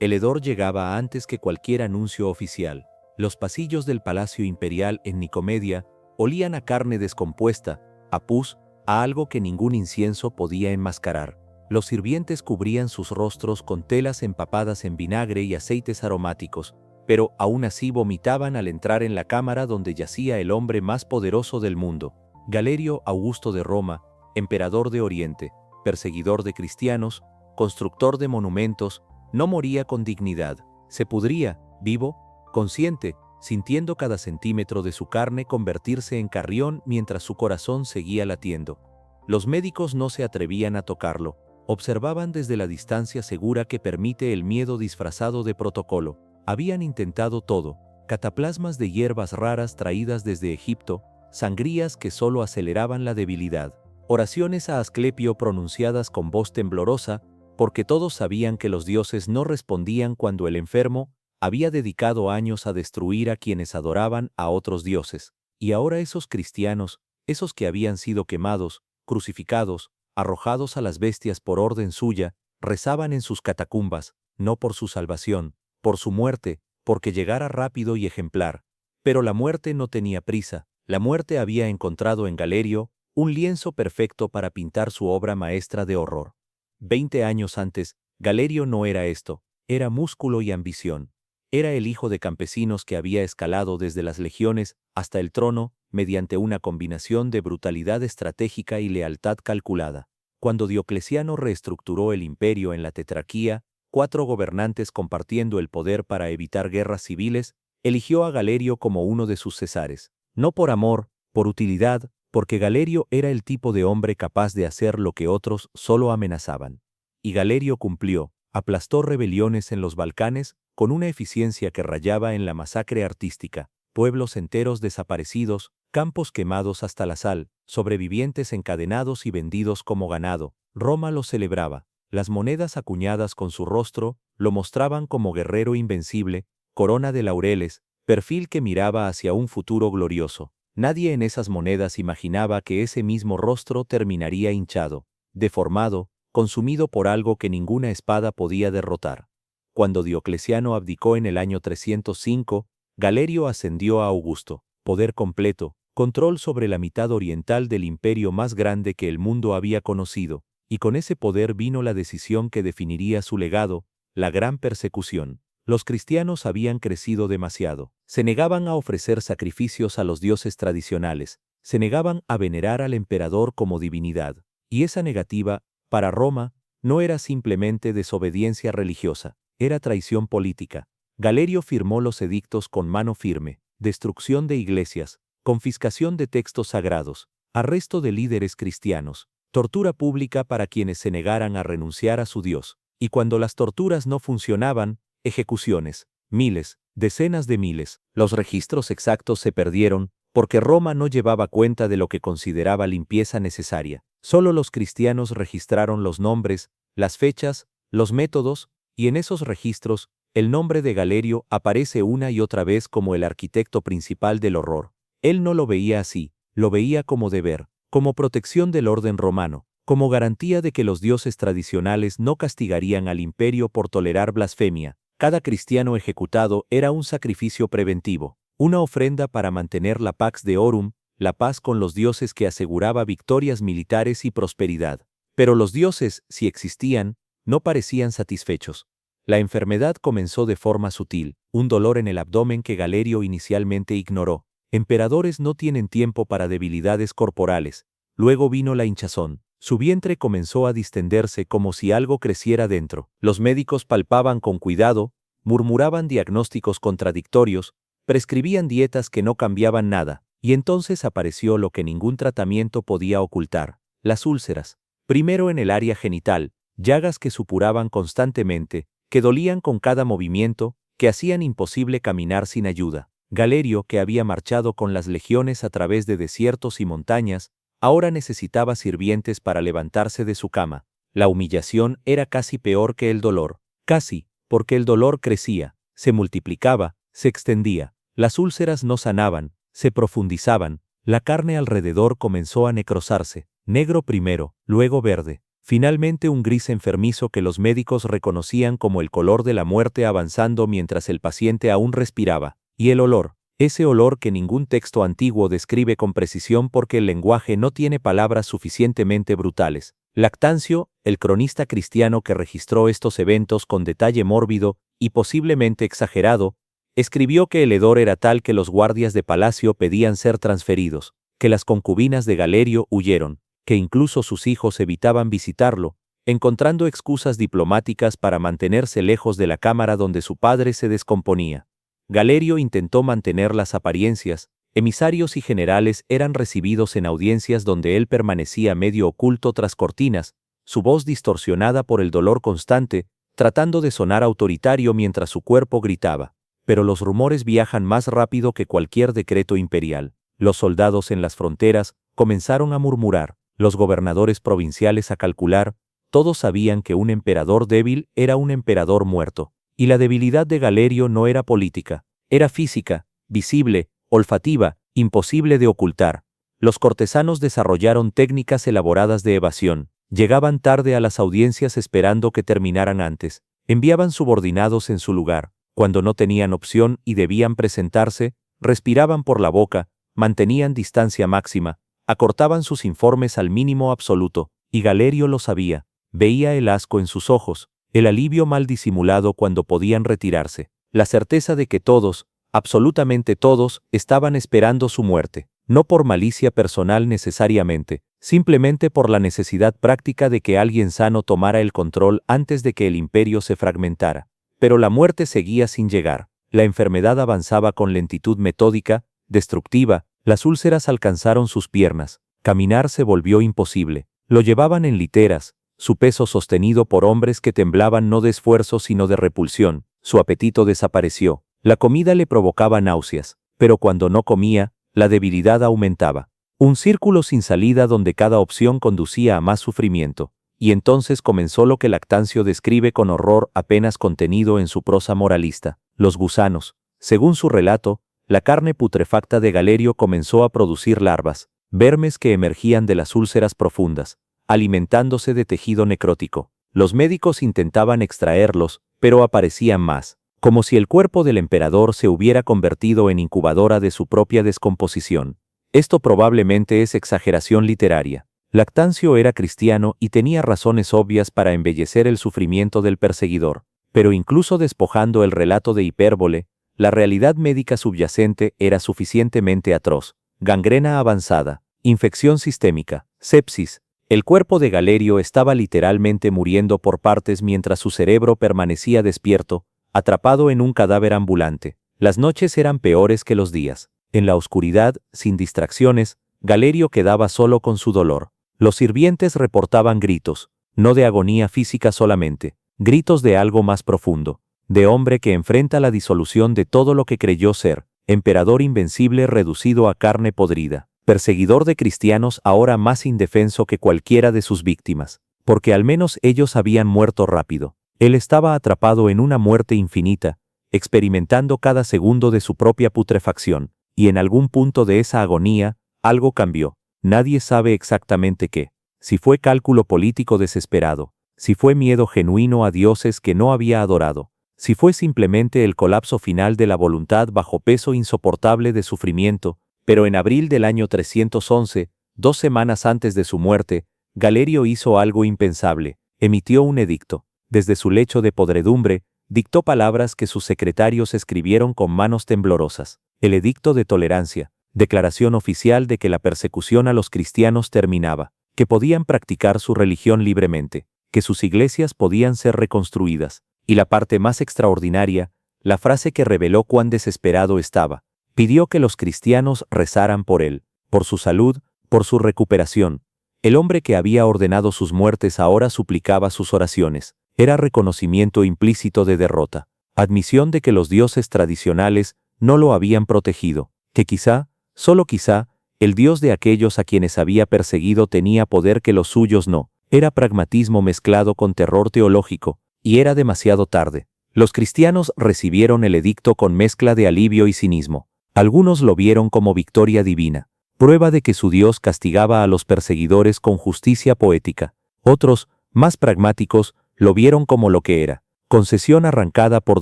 El hedor llegaba antes que cualquier anuncio oficial. Los pasillos del Palacio Imperial en Nicomedia olían a carne descompuesta, a pus, a algo que ningún incienso podía enmascarar. Los sirvientes cubrían sus rostros con telas empapadas en vinagre y aceites aromáticos, pero aún así vomitaban al entrar en la cámara donde yacía el hombre más poderoso del mundo, Galerio Augusto de Roma, emperador de Oriente, perseguidor de cristianos, constructor de monumentos. No moría con dignidad, se pudría, vivo, consciente, sintiendo cada centímetro de su carne convertirse en carrión mientras su corazón seguía latiendo. Los médicos no se atrevían a tocarlo, observaban desde la distancia segura que permite el miedo disfrazado de protocolo. Habían intentado todo, cataplasmas de hierbas raras traídas desde Egipto, sangrías que solo aceleraban la debilidad, oraciones a Asclepio pronunciadas con voz temblorosa, porque todos sabían que los dioses no respondían cuando el enfermo había dedicado años a destruir a quienes adoraban a otros dioses. Y ahora esos cristianos, esos que habían sido quemados, crucificados, arrojados a las bestias por orden suya, rezaban en sus catacumbas, no por su salvación, por su muerte, porque llegara rápido y ejemplar. Pero la muerte no tenía prisa. La muerte había encontrado en Galerio un lienzo perfecto para pintar su obra maestra de horror. 20 años antes, Galerio no era esto, era músculo y ambición. Era el hijo de campesinos que había escalado desde las legiones hasta el trono mediante una combinación de brutalidad estratégica y lealtad calculada. Cuando Diocleciano reestructuró el imperio en la Tetrarquía, 4 gobernantes compartiendo el poder para evitar guerras civiles, eligió a Galerio como uno de sus cesares. No por amor, por utilidad, porque Galerio era el tipo de hombre capaz de hacer lo que otros solo amenazaban. Y Galerio cumplió, aplastó rebeliones en los Balcanes con una eficiencia que rayaba en la masacre artística, pueblos enteros desaparecidos, campos quemados hasta la sal, sobrevivientes encadenados y vendidos como ganado. Roma lo celebraba. Las monedas acuñadas con su rostro lo mostraban como guerrero invencible, corona de laureles, perfil que miraba hacia un futuro glorioso. Nadie en esas monedas imaginaba que ese mismo rostro terminaría hinchado, deformado, consumido por algo que ninguna espada podía derrotar. Cuando Diocleciano abdicó en el año 305, Galerio ascendió a Augusto, poder completo, control sobre la mitad oriental del imperio más grande que el mundo había conocido, y con ese poder vino la decisión que definiría su legado, la gran persecución. Los cristianos habían crecido demasiado. Se negaban a ofrecer sacrificios a los dioses tradicionales, se negaban a venerar al emperador como divinidad. Y esa negativa, para Roma, no era simplemente desobediencia religiosa, era traición política. Galerio firmó los edictos con mano firme: destrucción de iglesias, confiscación de textos sagrados, arresto de líderes cristianos, tortura pública para quienes se negaran a renunciar a su Dios. Y cuando las torturas no funcionaban, ejecuciones, miles, decenas de miles. Los registros exactos se perdieron porque Roma no llevaba cuenta de lo que consideraba limpieza necesaria. Solo los cristianos registraron los nombres, las fechas, los métodos, y en esos registros, el nombre de Galerio aparece una y otra vez como el arquitecto principal del horror. Él no lo veía así, lo veía como deber, como protección del orden romano, como garantía de que los dioses tradicionales no castigarían al imperio por tolerar blasfemia. Cada cristiano ejecutado era un sacrificio preventivo, una ofrenda para mantener la Pax Deorum, la paz con los dioses que aseguraba victorias militares y prosperidad. Pero los dioses, si existían, no parecían satisfechos. La enfermedad comenzó de forma sutil, un dolor en el abdomen que Galerio inicialmente ignoró. Emperadores no tienen tiempo para debilidades corporales. Luego vino la hinchazón. Su vientre comenzó a distenderse como si algo creciera dentro. Los médicos palpaban con cuidado, murmuraban diagnósticos contradictorios, prescribían dietas que no cambiaban nada, y entonces apareció lo que ningún tratamiento podía ocultar: las úlceras. Primero en el área genital, llagas que supuraban constantemente, que dolían con cada movimiento, que hacían imposible caminar sin ayuda. Galerio, que había marchado con las legiones a través de desiertos y montañas, ahora necesitaba sirvientes para levantarse de su cama. La humillación era casi peor que el dolor. Casi, porque el dolor crecía, se multiplicaba, se extendía. Las úlceras no sanaban, se profundizaban. La carne alrededor comenzó a necrosarse, negro primero, luego verde. Finalmente un gris enfermizo que los médicos reconocían como el color de la muerte avanzando mientras el paciente aún respiraba. Y el olor, ese olor que ningún texto antiguo describe con precisión porque el lenguaje no tiene palabras suficientemente brutales. Lactancio, el cronista cristiano que registró estos eventos con detalle mórbido y posiblemente exagerado, escribió que el hedor era tal que los guardias de palacio pedían ser transferidos, que las concubinas de Galerio huyeron, que incluso sus hijos evitaban visitarlo, encontrando excusas diplomáticas para mantenerse lejos de la cámara donde su padre se descomponía. Galerio intentó mantener las apariencias, emisarios y generales eran recibidos en audiencias donde él permanecía medio oculto tras cortinas, su voz distorsionada por el dolor constante, tratando de sonar autoritario mientras su cuerpo gritaba. Pero los rumores viajan más rápido que cualquier decreto imperial. Los soldados en las fronteras comenzaron a murmurar, los gobernadores provinciales a calcular, todos sabían que un emperador débil era un emperador muerto. Y la debilidad de Galerio no era política, era física, visible, olfativa, imposible de ocultar. Los cortesanos desarrollaron técnicas elaboradas de evasión, llegaban tarde a las audiencias esperando que terminaran antes, enviaban subordinados en su lugar, cuando no tenían opción y debían presentarse, respiraban por la boca, mantenían distancia máxima, acortaban sus informes al mínimo absoluto, y Galerio lo sabía, veía el asco en sus ojos, el alivio mal disimulado cuando podían retirarse, la certeza de que todos, absolutamente todos, estaban esperando su muerte, no por malicia personal necesariamente, simplemente por la necesidad práctica de que alguien sano tomara el control antes de que el imperio se fragmentara. Pero la muerte seguía sin llegar, la enfermedad avanzaba con lentitud metódica, destructiva, las úlceras alcanzaron sus piernas, caminar se volvió imposible, lo llevaban en literas, su peso sostenido por hombres que temblaban no de esfuerzo sino de repulsión, su apetito desapareció, la comida le provocaba náuseas, pero cuando no comía, la debilidad aumentaba. Un círculo sin salida donde cada opción conducía a más sufrimiento, y entonces comenzó lo que Lactancio describe con horror apenas contenido en su prosa moralista, los gusanos. Según su relato, la carne putrefacta de Galerio comenzó a producir larvas, vermes que emergían de las úlceras profundas, alimentándose de tejido necrótico. Los médicos intentaban extraerlos, pero aparecían más, como si el cuerpo del emperador se hubiera convertido en incubadora de su propia descomposición. Esto probablemente es exageración literaria. Lactancio era cristiano y tenía razones obvias para embellecer el sufrimiento del perseguidor, pero incluso despojando el relato de hipérbole, la realidad médica subyacente era suficientemente atroz. Gangrena avanzada, infección sistémica, sepsis. El cuerpo de Galerio estaba literalmente muriendo por partes mientras su cerebro permanecía despierto, atrapado en un cadáver ambulante. Las noches eran peores que los días. En la oscuridad, sin distracciones, Galerio quedaba solo con su dolor. Los sirvientes reportaban gritos, no de agonía física solamente, gritos de algo más profundo, de hombre que enfrenta la disolución de todo lo que creyó ser, emperador invencible reducido a carne podrida. Perseguidor de cristianos ahora más indefenso que cualquiera de sus víctimas, porque al menos ellos habían muerto rápido. Él estaba atrapado en una muerte infinita, experimentando cada segundo de su propia putrefacción, y en algún punto de esa agonía, algo cambió. Nadie sabe exactamente qué. Si fue cálculo político desesperado, si fue miedo genuino a dioses que no había adorado, si fue simplemente el colapso final de la voluntad bajo peso insoportable de sufrimiento. Pero en abril del año 311, 2 semanas antes de su muerte, Galerio hizo algo impensable, emitió un edicto. Desde su lecho de podredumbre, dictó palabras que sus secretarios escribieron con manos temblorosas. El edicto de tolerancia, declaración oficial de que la persecución a los cristianos terminaba, que podían practicar su religión libremente, que sus iglesias podían ser reconstruidas. Y la parte más extraordinaria, la frase que reveló cuán desesperado estaba. Pidió que los cristianos rezaran por él, por su salud, por su recuperación. El hombre que había ordenado sus muertes ahora suplicaba sus oraciones. Era reconocimiento implícito de derrota, admisión de que los dioses tradicionales no lo habían protegido, que quizá, solo quizá, el Dios de aquellos a quienes había perseguido tenía poder que los suyos no. Era pragmatismo mezclado con terror teológico, y era demasiado tarde. Los cristianos recibieron el edicto con mezcla de alivio y cinismo. Algunos lo vieron como victoria divina, prueba de que su Dios castigaba a los perseguidores con justicia poética. Otros, Más pragmáticos, lo vieron como lo que era: concesión arrancada por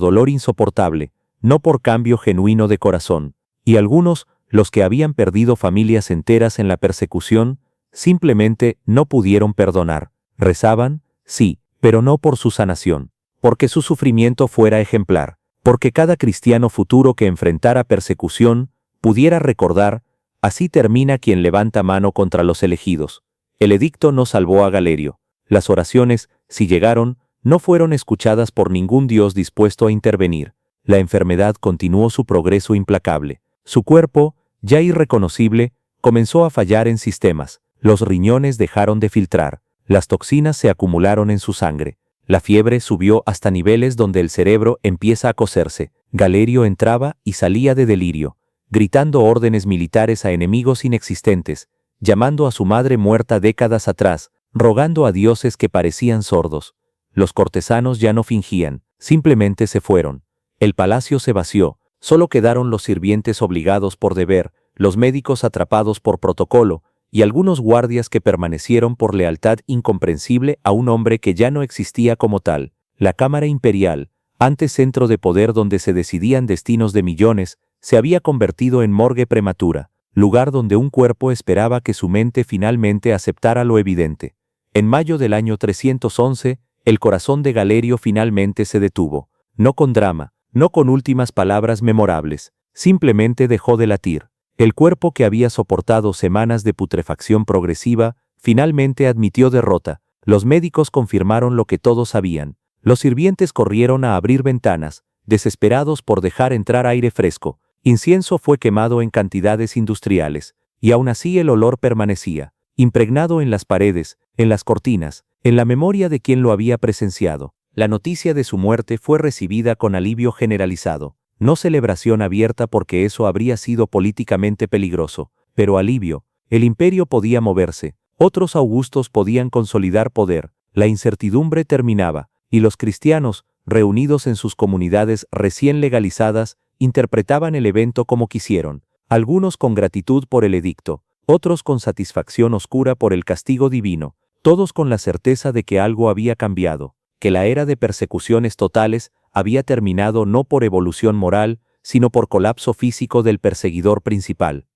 dolor insoportable, no por cambio genuino de corazón. Y algunos, los que habían perdido familias enteras en la persecución, simplemente no pudieron perdonar. Rezaban, sí, pero no por su sanación, porque su sufrimiento fuera ejemplar, porque cada cristiano futuro que enfrentara persecución pudiera recordar: así termina quien levanta mano contra los elegidos. El edicto no salvó a Galerio. Las oraciones, si llegaron, no fueron escuchadas por ningún Dios dispuesto a intervenir. La enfermedad continuó su progreso implacable. Su cuerpo, ya irreconocible, comenzó a fallar en sistemas. Los riñones dejaron de filtrar. Las toxinas se acumularon en su sangre. La fiebre subió hasta niveles donde el cerebro empieza a cocerse. Galerio entraba y salía de delirio, gritando órdenes militares a enemigos inexistentes, llamando a su madre muerta décadas atrás, rogando a dioses que parecían sordos. Los cortesanos ya no fingían, simplemente se fueron. El palacio se vació, solo quedaron los sirvientes obligados por deber, los médicos atrapados por protocolo, y algunos guardias que permanecieron por lealtad incomprensible a un hombre que ya no existía como tal. La Cámara Imperial, antes centro de poder donde se decidían destinos de millones, se había convertido en morgue prematura, lugar donde un cuerpo esperaba que su mente finalmente aceptara lo evidente. En mayo del año 311, el corazón de Galerio finalmente se detuvo, no con drama, no con últimas palabras memorables, simplemente dejó de latir. El cuerpo que había soportado semanas de putrefacción progresiva, finalmente admitió derrota. Los médicos confirmaron lo que todos sabían. Los sirvientes corrieron a abrir ventanas, desesperados por dejar entrar aire fresco. Incienso fue quemado en cantidades industriales, y aún así el olor permanecía, impregnado en las paredes, en las cortinas, en la memoria de quien lo había presenciado. La noticia de su muerte fue recibida con alivio generalizado. No celebración abierta porque eso habría sido políticamente peligroso, pero alivio. El imperio podía moverse, otros augustos podían consolidar poder, la incertidumbre terminaba, y los cristianos, reunidos en sus comunidades recién legalizadas, interpretaban el evento como quisieron, algunos con gratitud por el edicto, otros con satisfacción oscura por el castigo divino, todos con la certeza de que algo había cambiado, que la era de persecuciones totales había terminado no por evolución moral, sino por colapso físico del perseguidor principal.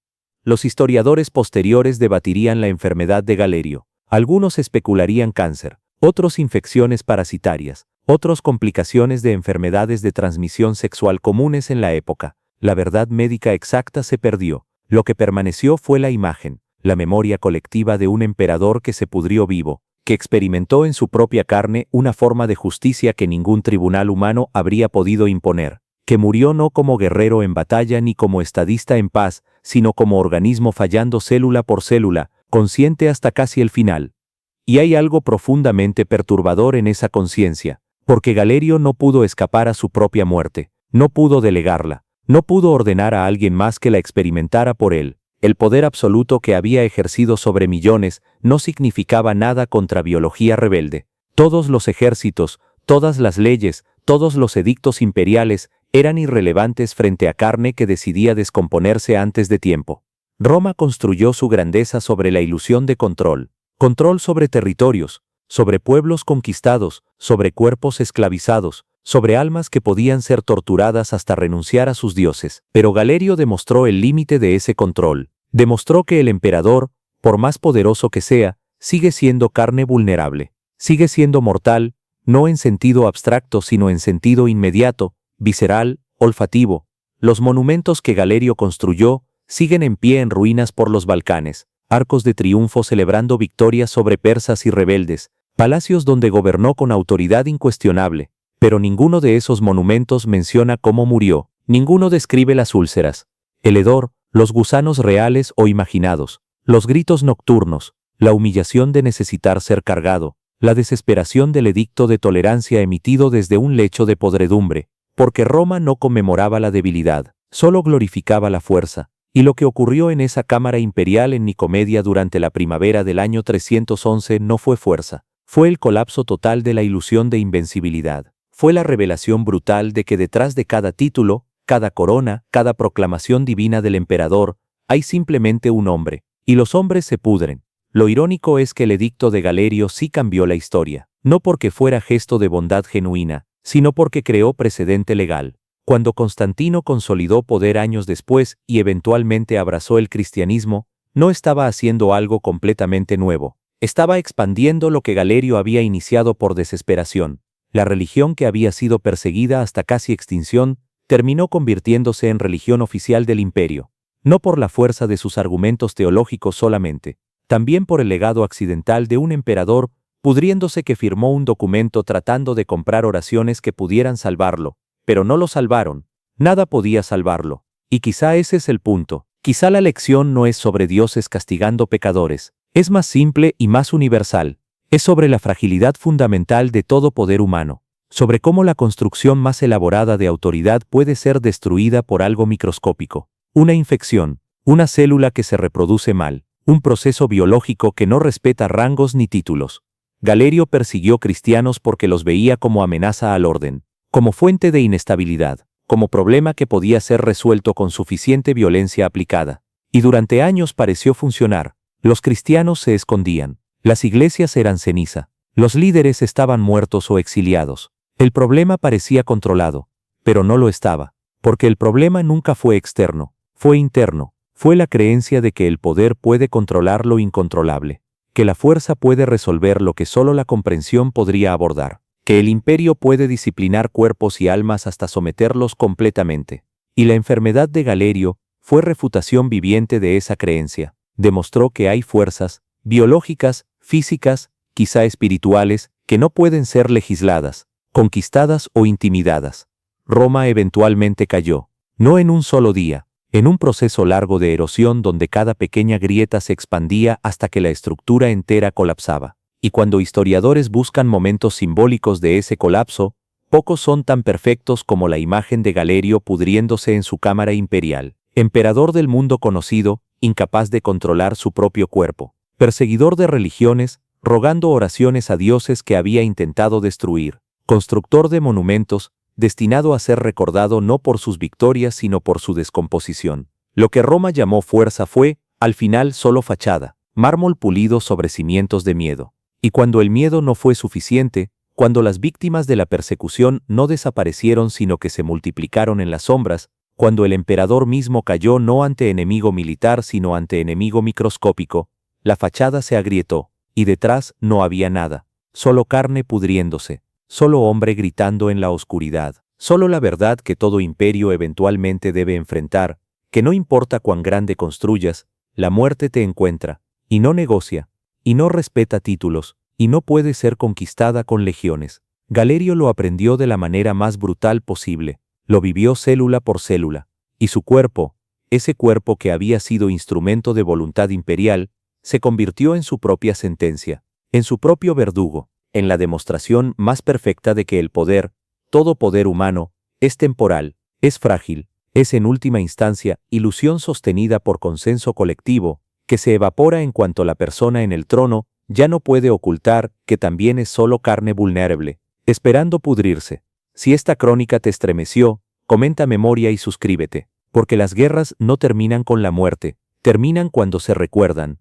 Los historiadores posteriores debatirían la enfermedad de Galerio. Algunos especularían cáncer, otros infecciones parasitarias, otros complicaciones de enfermedades de transmisión sexual comunes en la época. La verdad médica exacta se perdió. Lo que permaneció fue la imagen, la memoria colectiva de un emperador que se pudrió vivo, que experimentó en su propia carne una forma de justicia que ningún tribunal humano habría podido imponer, que murió no como guerrero en batalla ni como estadista en paz, sino como organismo fallando célula por célula, consciente hasta casi el final. Y hay algo profundamente perturbador en esa conciencia, porque Galerio no pudo escapar a su propia muerte, no pudo delegarla, no pudo ordenar a alguien más que la experimentara por él. El poder absoluto que había ejercido sobre millones no significaba nada contra biología rebelde. Todos los ejércitos, todas las leyes, todos los edictos imperiales eran irrelevantes frente a carne que decidía descomponerse antes de tiempo. Roma construyó su grandeza sobre la ilusión de control. Control sobre territorios, sobre pueblos conquistados, sobre cuerpos esclavizados, sobre almas que podían ser torturadas hasta renunciar a sus dioses. Pero Galerio demostró el límite de ese control. Demostró que el emperador, por más poderoso que sea, sigue siendo carne vulnerable. Sigue siendo mortal, no en sentido abstracto sino en sentido inmediato, visceral, olfativo. Los monumentos que Galerio construyó siguen en pie en ruinas por los Balcanes, arcos de triunfo celebrando victorias sobre persas y rebeldes, palacios donde gobernó con autoridad incuestionable. Pero ninguno de esos monumentos menciona cómo murió, ninguno describe las úlceras, el hedor, los gusanos reales o imaginados, los gritos nocturnos, la humillación de necesitar ser cargado, la desesperación del edicto de tolerancia emitido desde un lecho de podredumbre, porque Roma no conmemoraba la debilidad, solo glorificaba la fuerza. Y lo que ocurrió en esa cámara imperial en Nicomedia durante la primavera del año 311 no fue fuerza, fue el colapso total de la ilusión de invencibilidad. Fue la revelación brutal de que detrás de cada título, cada corona, cada proclamación divina del emperador, hay simplemente un hombre, y los hombres se pudren. Lo irónico es que el edicto de Galerio sí cambió la historia. no porque fuera gesto de bondad genuina, sino porque creó precedente legal. Cuando Constantino consolidó poder años después y eventualmente abrazó el cristianismo, no estaba haciendo algo completamente nuevo. Estaba expandiendo lo que Galerio había iniciado por desesperación. La religión que había sido perseguida hasta casi extinción terminó convirtiéndose en religión oficial del imperio, no por la fuerza de sus argumentos teológicos solamente, también por el legado accidental de un emperador pudriéndose que firmó un documento tratando de comprar oraciones que pudieran salvarlo, pero no lo salvaron, nada podía salvarlo. Y quizá ese es el punto, quizá la lección no es sobre dioses castigando pecadores, es más simple y más universal, es sobre la fragilidad fundamental de todo poder humano, sobre cómo la construcción más elaborada de autoridad puede ser destruida por algo microscópico, una infección, una célula que se reproduce mal, un proceso biológico que no respeta rangos ni títulos. Galerio persiguió cristianos porque los veía como amenaza al orden, como fuente de inestabilidad, como problema que podía ser resuelto con suficiente violencia aplicada. Y durante años pareció funcionar. Los cristianos se escondían, las iglesias eran ceniza, los líderes estaban muertos o exiliados. El problema parecía controlado, pero no lo estaba, porque el problema nunca fue externo, fue interno, fue la creencia de que el poder puede controlar lo incontrolable, que la fuerza puede resolver lo que solo la comprensión podría abordar, que el imperio puede disciplinar cuerpos y almas hasta someterlos completamente. Y la enfermedad de Galerio fue refutación viviente de esa creencia. Demostró que hay fuerzas, biológicas, físicas, quizá espirituales, que no pueden ser legisladas, conquistadas o intimidadas. Roma eventualmente cayó, no en un solo día, en un proceso largo de erosión donde cada pequeña grieta se expandía hasta que la estructura entera colapsaba. Y cuando historiadores buscan momentos simbólicos de ese colapso, pocos son tan perfectos como la imagen de Galerio pudriéndose en su cámara imperial, emperador del mundo conocido, incapaz de controlar su propio cuerpo, perseguidor de religiones, rogando oraciones a dioses que había intentado destruir, constructor de monumentos, destinado a ser recordado no por sus victorias sino por su descomposición. Lo que Roma llamó fuerza fue, al final, solo fachada, mármol pulido sobre cimientos de miedo. Y cuando el miedo no fue suficiente, cuando las víctimas de la persecución no desaparecieron sino que se multiplicaron en las sombras, cuando el emperador mismo cayó no ante enemigo militar sino ante enemigo microscópico, la fachada se agrietó, y detrás no había nada, solo carne pudriéndose, solo hombre gritando en la oscuridad, solo la verdad que todo imperio eventualmente debe enfrentar, que no importa cuán grande construyas, la muerte te encuentra, y no negocia, y no respeta títulos, y no puede ser conquistada con legiones. Galerio lo aprendió de la manera más brutal posible, lo vivió célula por célula, y su cuerpo, ese cuerpo que había sido instrumento de voluntad imperial, se convirtió en su propia sentencia, en su propio verdugo, en la demostración más perfecta de que el poder, todo poder humano, es temporal, es frágil, es en última instancia ilusión sostenida por consenso colectivo, que se evapora en cuanto la persona en el trono ya no puede ocultar que también es solo carne vulnerable, esperando pudrirse. Si esta crónica te estremeció, comenta memoria y suscríbete, porque las guerras no terminan con la muerte, terminan cuando se recuerdan,